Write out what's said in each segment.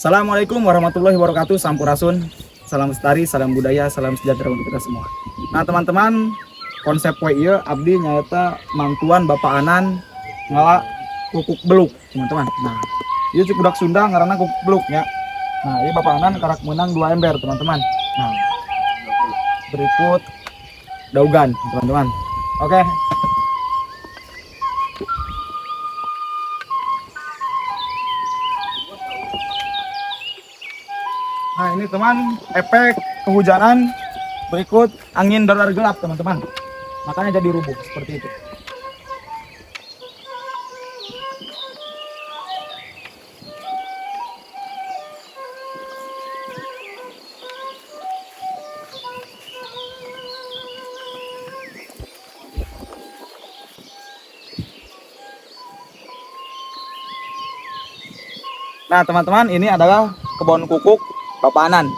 Assalamualaikum warahmatullahi wabarakatuh. Sampurasun, salam lestari, salam budaya, salam sejahtera untuk kita semua. Nah teman-teman, konsep ieu abdi nyata mantuan Bapak Anan ngala kukuk beluk teman-teman. Nah ieu budak Sunda ngaranna kukuk beluk ya. Nah ini Bapak Anan karak menang 2 ember teman-teman. Nah berikut daugan teman-teman. Oke. Nah ini teman efek kehujanan berikut angin dadar gelap teman-teman, makanya jadi rubuh seperti itu. Nah teman-teman, ini adalah kebun kukuk Bapak Anan.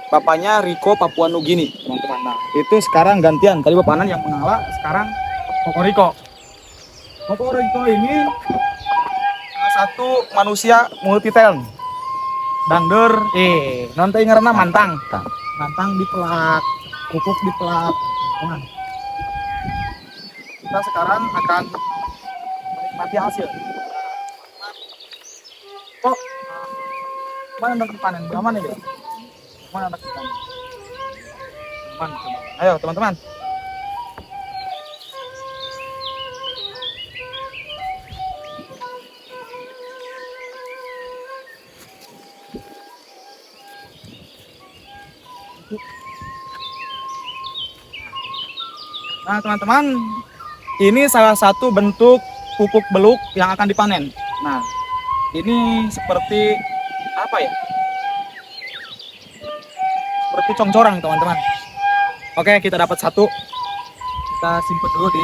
Bapaknya Riko Papua Nugini teman-teman. Nah itu sekarang gantian, tadi Bapak Anan yang mengalah, sekarang Koko Riko. Koko Riko ini salah satu manusia multi talent. Dangder, nanti ngaranna mantang. Mantang dipelak, kukuk dipelak. Nah, kita sekarang akan menikmati hasil. Kok mana hendak dipanen? Mana ya? Mana hendak dipanen? Teman, coba. Ayo teman-teman. Nah teman-teman, ini salah satu bentuk pupuk beluk yang akan dipanen. Nah ini seperti apa ya? Seperti congcorang teman-teman. Oke, kita dapat satu, kita simpan dulu di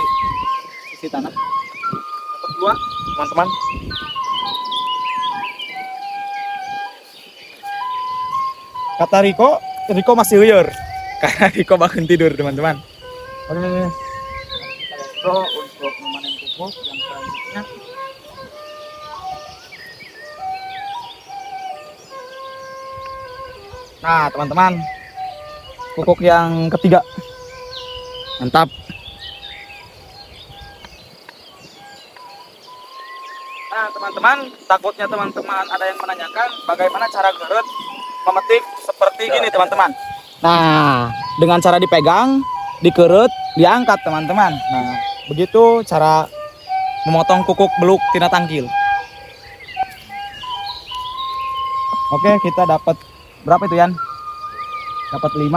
sisi tanah. Dapat 2 teman-teman. Kata Riko masih liur karena Riko bangun tidur teman-teman. Oke, kita untuk memanen pupuk yang selanjutnya. Nah teman-teman, pupuk yang ketiga, mantap. Nah teman-teman, takutnya teman-teman ada yang menanyakan bagaimana cara gerut memetik seperti gini teman-teman. Nah dengan cara dipegang, dikerut, diangkat teman-teman. Nah begitu cara memotong kukuk beluk tina tangkil. Oke, kita dapat berapa itu Yan? Dapat 5.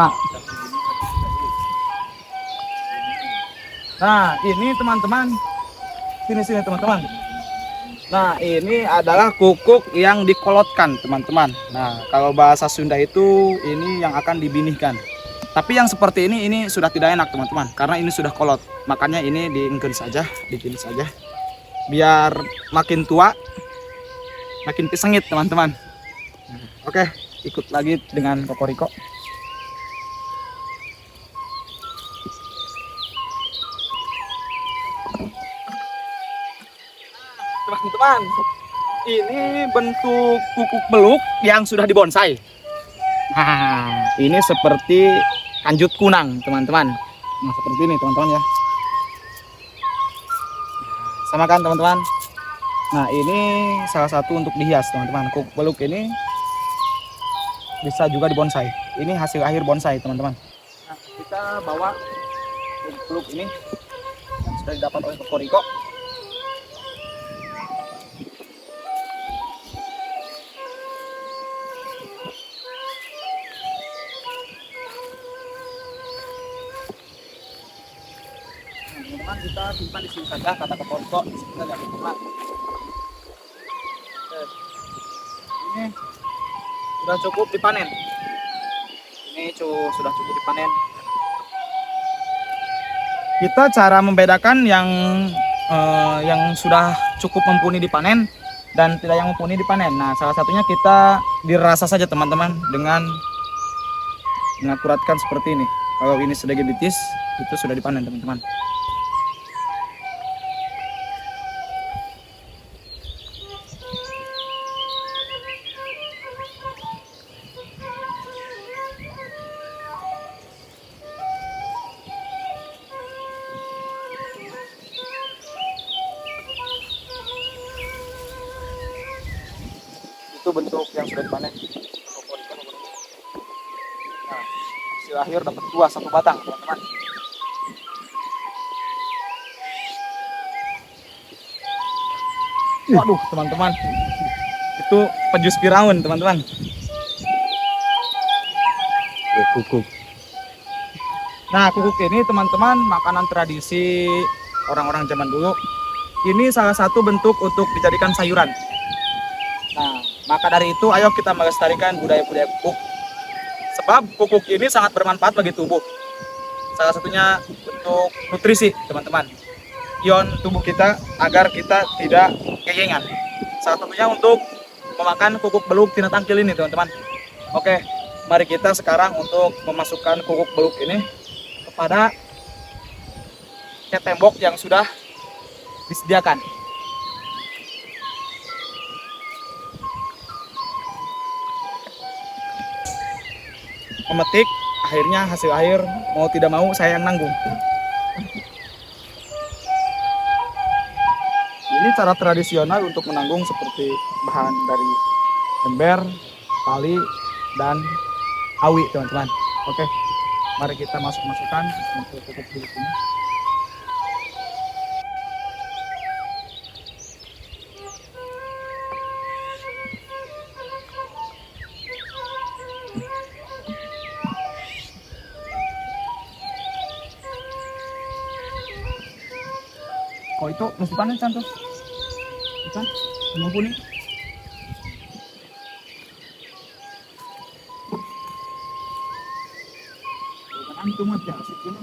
Nah ini teman-teman, sini teman-teman. Nah ini adalah kukuk yang dikolotkan teman-teman. Nah kalau bahasa Sunda itu ini yang akan dibinihkan. Tapi yang seperti ini sudah tidak enak teman-teman, karena ini sudah kolot. Makanya ini diingkeun saja, digini saja. Biar makin tua, makin pisengit teman-teman. Oke, ikut lagi dengan Koko Riko. Teman-teman, ini bentuk kukuk beluk yang sudah dibonsai. Nah, ini seperti kanjut kunang, teman-teman. Nah, seperti ini, teman-teman ya. Sama kan, teman-teman? Nah, ini salah satu untuk dihias, teman-teman. Kukuk beluk ini bisa juga dibonsai. Ini hasil akhir bonsai, teman-teman. Nah, kita bawa kukuk beluk ini yang sudah didapat oleh Koko Riko. Teman-teman, kita simpan di sini saja, kata Koko Riko, di sini saja teman-teman. Ini sudah cukup dipanen. Ini sudah cukup dipanen. Kita cara membedakan yang sudah cukup mumpuni dipanen dan tidak yang mumpuni dipanen. Nah, salah satunya kita dirasa saja teman-teman dengan mengakuratkan seperti ini. Kalau ini sudah gebitis, itu sudah dipanen teman-teman. itu bentuk yang sudah dipanen. Nah, hasil akhir dapat buah satu batang, teman-teman. Waduh, teman-teman, itu pejus Firaun, teman-teman. Kukuk. Nah, kukuk ini, teman-teman, makanan tradisi orang-orang zaman dulu. Ini salah satu bentuk untuk dijadikan sayuran. Nah, maka dari itu, ayo kita melestarikan budaya-budaya kukuk. Sebab kukuk ini sangat bermanfaat bagi tubuh. Salah satunya untuk nutrisi, teman-teman. Ion tubuh kita agar kita tidak kekengan. Salah satunya untuk memakan kukuk beluk tina tangkil ini, teman-teman. Oke, mari kita sekarang untuk memasukkan kukuk beluk ini kepada tembok yang sudah disediakan. Memetik, akhirnya hasil akhir mau tidak mau saya yang nanggung. Ini cara tradisional untuk menanggung seperti bahan dari ember, tali, dan awi, teman-teman. Oke, mari kita masukkan untuk kukuk beluk ini. Oh, itu mesti panen cantik. Ikan, mengumpuli. Bukan antum aja, asik ini.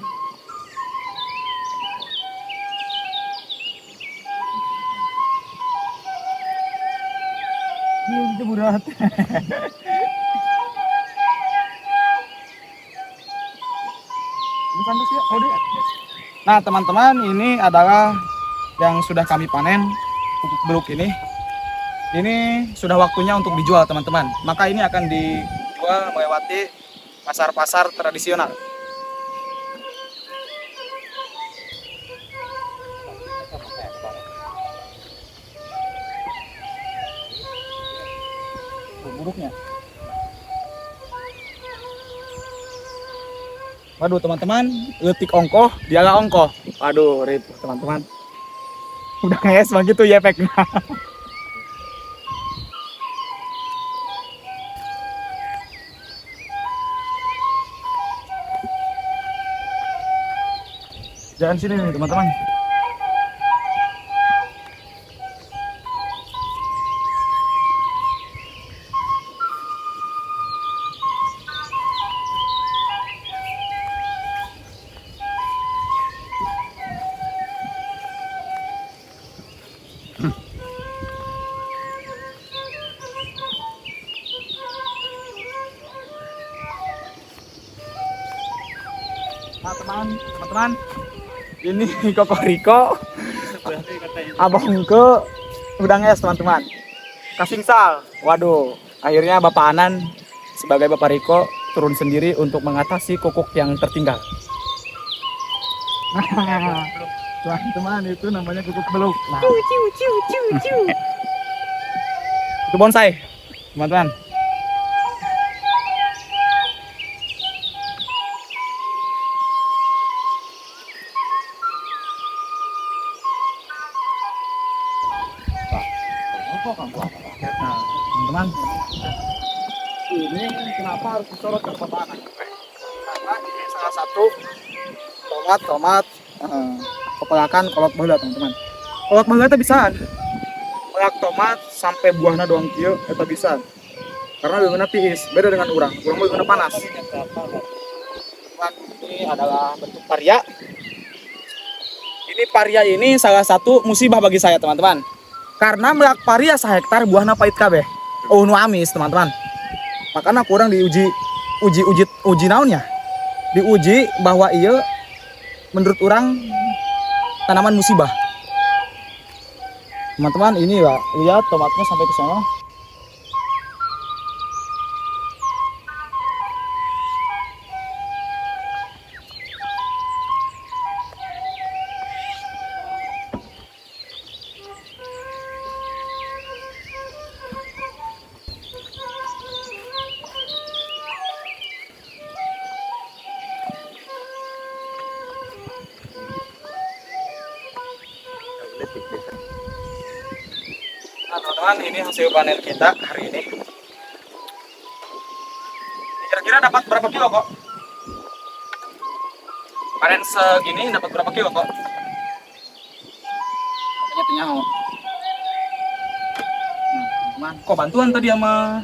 Ini itu berat. Ini cantik sih, oh deh. Nah, teman-teman, ini adalah yang sudah kami panen kukuk beluk ini. Ini sudah waktunya untuk dijual, teman-teman. Maka ini akan dijual melewati pasar-pasar tradisional. Buruknya. Waduh, teman-teman, letik ongkoh, dialah ongkoh. Waduh, rip, teman-teman. Udah kayak begitu ya efeknya. Jangan sini nih, teman-teman. Nah, teman-teman, ini Koko Riko, abang ke udang es, teman-teman. Kasingsal, waduh, akhirnya Bapak Anan sebagai Bapak Riko turun sendiri untuk mengatasi kukuk yang tertinggal. Nah, teman-teman, itu namanya kukuk beluk. Nah, itu bonsai, teman-teman. Nah, teman-teman, ini kenapa harus disorot ke Bapak Anan? Karena ini salah satu tomat kepelakan kolot baheula, teman-teman. Kolot baheula itu bisa melak tomat sampai buahnya doang kieu eta bisa. Karena leungeunna tiis, beda dengan urang leungeunna panas. Ini adalah bentuk paria. Ini paria ini salah satu musibah bagi saya, teman-teman. Karena melak paria sahektar buahna pahit kabeh. Oh, nu amis, teman-teman. Makanya kurang uji naonnya. Diuji bahwa iya menurut orang tanaman musibah. Teman-teman, ini ya, lihat tomatnya sampai ke sana. Nah teman-teman, ini hasil panen kita hari ini. Kira-kira dapat berapa kilo kok? Panen segini dapat berapa kilo kok? Katanya nyaho. Nah, teman, kok bantuan tadi sama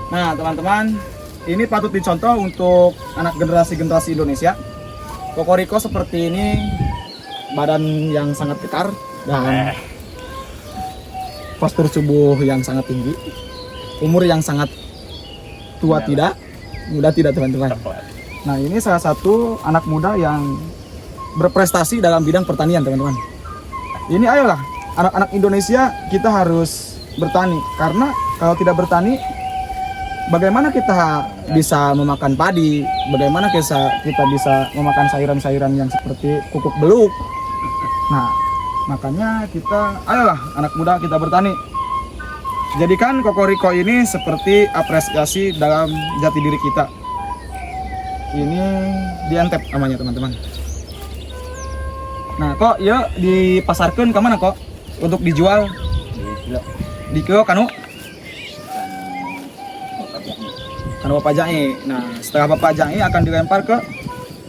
Nah teman-teman, ini patut dicontoh untuk anak generasi-generasi Indonesia. Kokoriko seperti ini, badan yang sangat kekar dan postur tubuh yang sangat tinggi, umur yang sangat tua tidak, muda tidak teman-teman. Nah ini salah satu anak muda yang berprestasi dalam bidang pertanian teman-teman. Ini ayolah anak-anak Indonesia, kita harus bertani, karena kalau tidak bertani, bagaimana kita bisa memakan padi, bagaimana kita bisa memakan sayuran-sayuran yang seperti kukuk beluk. Nah makanya kita, ayolah anak muda, kita bertani. Jadikan Kokoriko ini seperti apresiasi dalam jati diri kita. Ini diantep namanya teman-teman. Nah kok ya dipasarkan ke mana kok untuk dijual? Di kilo kanu Bapak Jai. Nah setelah Bapak Jai akan dilempar ke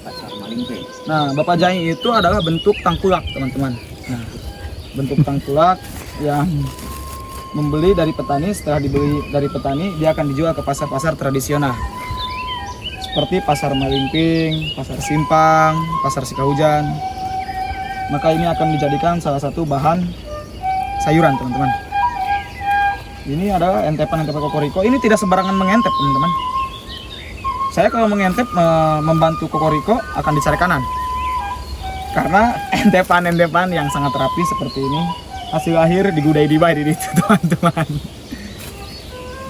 pasar Malingping. Nah Bapak Jai itu adalah bentuk tangkulak teman-teman. Nah bentuk tangkulak yang membeli dari petani. Setelah dibeli dari petani, dia akan dijual ke pasar-pasar tradisional seperti pasar Malingping, pasar Simpang, pasar Sikahujan. Maka ini akan dijadikan salah satu bahan sayuran teman-teman. Ini adalah entepan Kokoriko. Ini tidak sembarangan mengentep teman-teman. Saya kalau mengentep membantu Kokoriko akan dicari kanan, karena entepan yang sangat rapi seperti ini, hasil akhir digudai di itu teman-teman.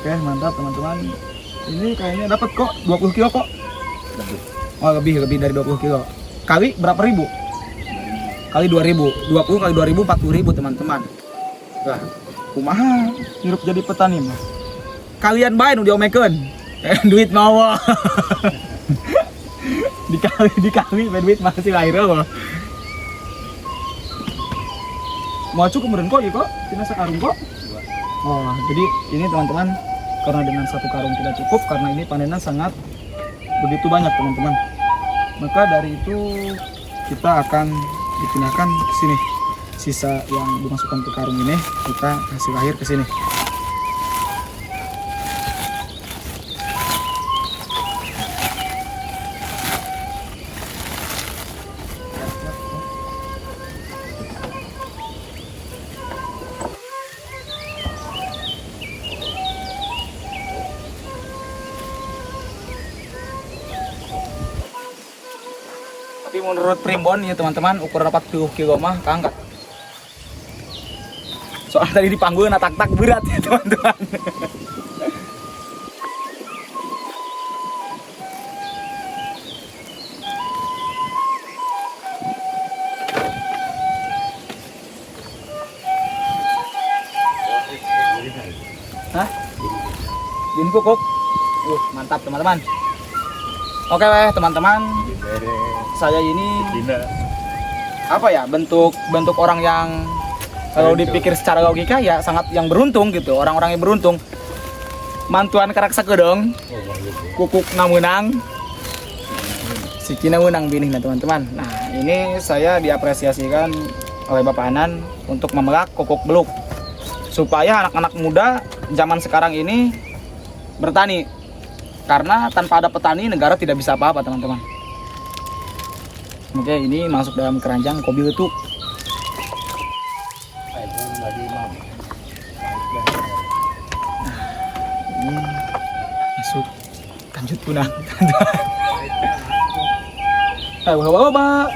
Oke mantap teman-teman. Ini kayaknya dapat kok 20 kilo kok. Oh lebih dari 20 kilo. Kali berapa ribu? Kali 2000. 20 kali 2000 40.000 teman-teman. Wah kumaha hirup jadi petani mah. Kalian bae nu diomekeun. Duit mawa. dikali duit masih lahir loh. Mau cukup kemudian kok ya kok? Tina sekarung kok? Oh jadi ini teman-teman, karena dengan satu karung tidak cukup, karena ini panennya sangat begitu banyak teman-teman. Maka dari itu kita akan dipindahkan ke sini. Sisa yang dimasukkan ke karung ini kita hasil akhir ke sini. Tapi menurut primbon ya teman-teman, ukuran 40 kilo mah keangkat. Soalnya tadi dipanggul tak-tak berat ya teman-teman. Hah? Bin kukuk. Mantap teman-teman. Oke teman-teman. Saya ini apa ya, bentuk orang yang kalau dipikir secara logika ya sangat yang beruntung gitu, orang-orang yang beruntung. Mantuan karak sakedong, kukuk namunang, si Kina menang binih nah teman-teman. Nah ini saya diapresiasikan oleh Bapak Anan untuk memelak kukuk beluk, supaya anak-anak muda zaman sekarang ini bertani, karena tanpa ada petani negara tidak bisa apa-apa teman-teman. Oke, ini masuk dalam keranjang kopi letuk. Ini masuk kanjut punang. Ayo bawa.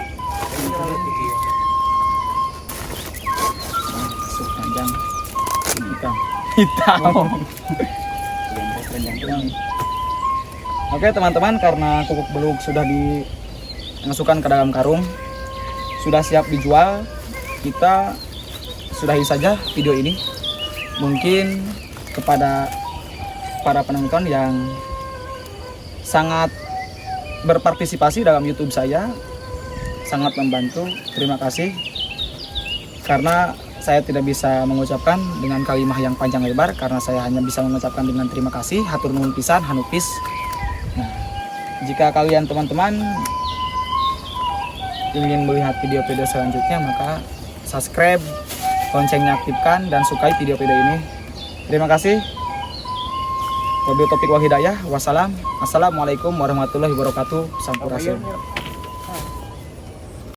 Masuk keranjang hitam. Oke teman-teman, karena kukuk beluk sudah masukkan ke dalam karung, sudah siap dijual. Kita sudahi saja video ini. Mungkin kepada para penonton yang sangat berpartisipasi dalam YouTube saya, sangat membantu, terima kasih. Karena saya tidak bisa mengucapkan dengan kalimat yang panjang lebar, karena saya hanya bisa mengucapkan dengan terima kasih, hatur nuhun pisan, hanupis. Nah, jika kalian teman-teman ingin melihat video-video selanjutnya, maka subscribe, loncengnya aktifkan, dan sukai video-video ini. Terima kasih. Wabillahi taufiq wal hidayah. Wassalam. Assalamualaikum warahmatullahi wabarakatuh. Sampurasun.